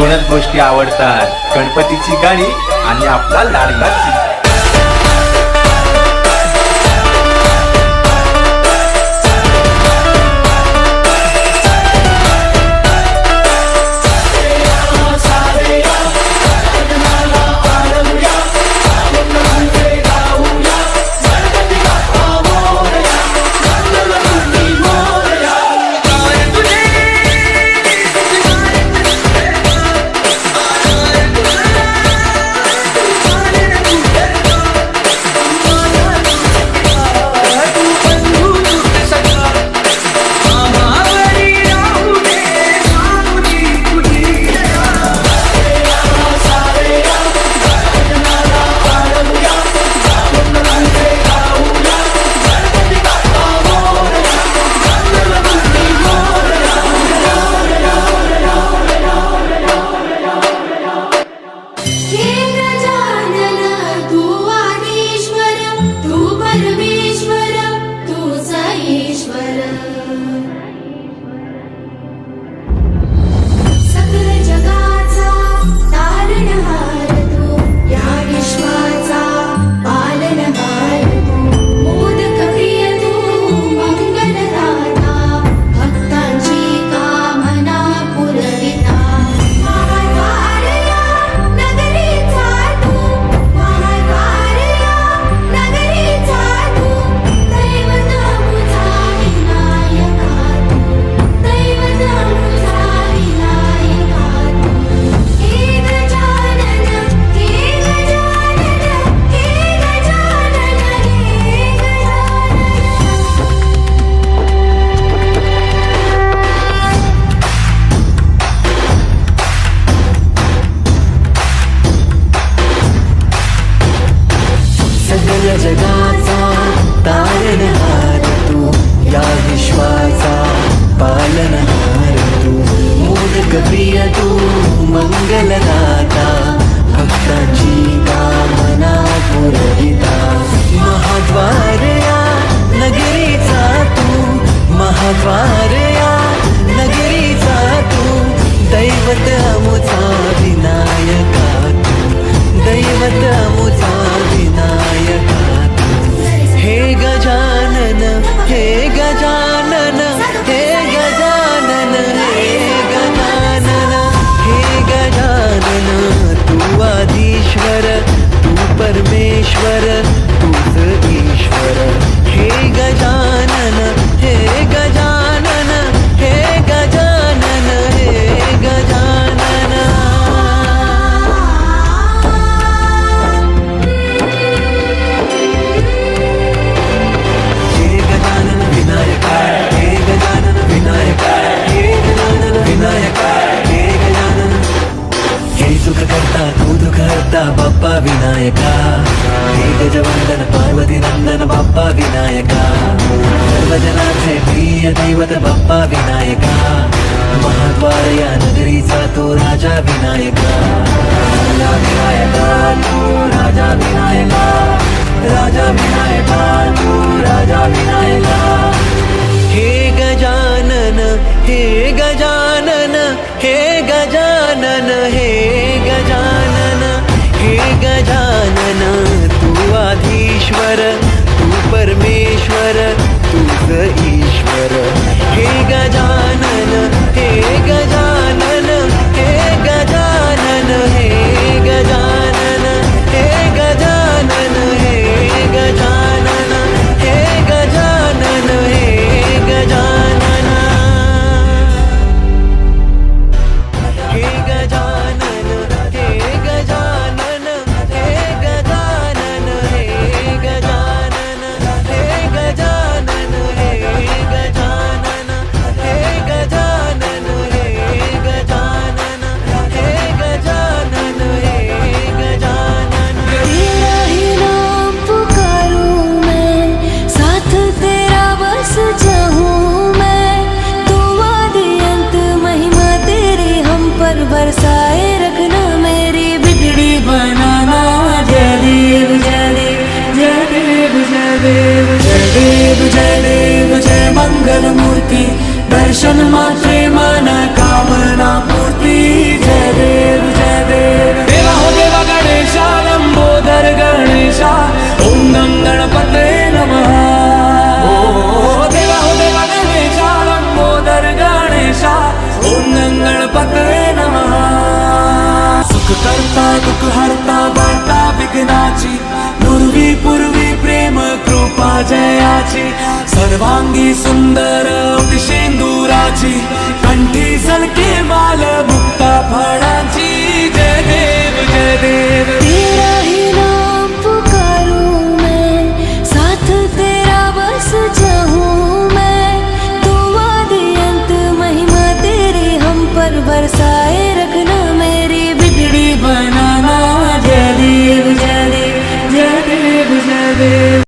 दोनच गोष्टी आवडतात, गणपतीची गाणी आणि आपला लाडका चिंटू. जगाचा तारणहार तू, या विश्वाचा पालनहार तू, मोदक प्रिय तू, मंगलदाता, भक्तांची कामना पुरविता. महाद्वार या नगरीचा तू, महाद्वार या नगरीचा तू, दैवत अमुचा विनायका तू, दैवत अमुचा विनायका. हे गजानन, हे गजानन, हे गजानन, हे गजानन, हे गजानन. तू आधीश्वर, तू परमेश्वर, तूच ईश्वर. हे गजानन, हे गजानन, हे गजानन, हे गजानन. बाप्पा विनायका, हे गजवंदन पार्वती नंदन बाप्पा विनायका, सर्वजनांचे प्रिय दैवत बाप्पा विनायका. महाद्वार या नगरीचा तो राजा विनायका, राजा विनायका तू, राजा विनायका, राजा विनायका तू, राजा विनायका. हे गजानन, हे गजानन, हे गजानन, हे गजानन, हे गजानन. तू आधीश्वर, तू परमेश्वर, तूच ईश्वर. हे गजानन, हे गजानन, हे गजानन, हे गजानन, हे गजानन, हे गजानन, हे गजानन, हे गजानन, हे गजानन, हे गजानन, हे गजानन, हे गजानन, हे गजानन, हे गजानन, हे गजानन, हे गजानन, हे गजानन, हे गजानन. तेरा ही नाम पुकारूं मैं, साथ तेरा बस चाहूं मैं. तू आदि अंत महिमा तेरी हम पर बरसाए रखना, मेरी बिगड़ी बनाना. जय देव जय देव जय देव जय देव जय देव जय देव जय मंगल मूर्ति. दर्शन मात्रे मन कामना पूर्ति. जय जय देव देवा हो देवा गणेशा लंबोदर गणेशा ओम गं गणपते नमः ओ देवा हो देवा गणेशा लंबोदर गणेशा ओम गं गणपते नमः सुख करता दुःख हरता वार्ता विघ्नाची नुरवी पूर्वी प्रेम कृपा जयाची सर्वांगी सुंदर शेंदुराची कंठी सलके माल मुक्ता फळाची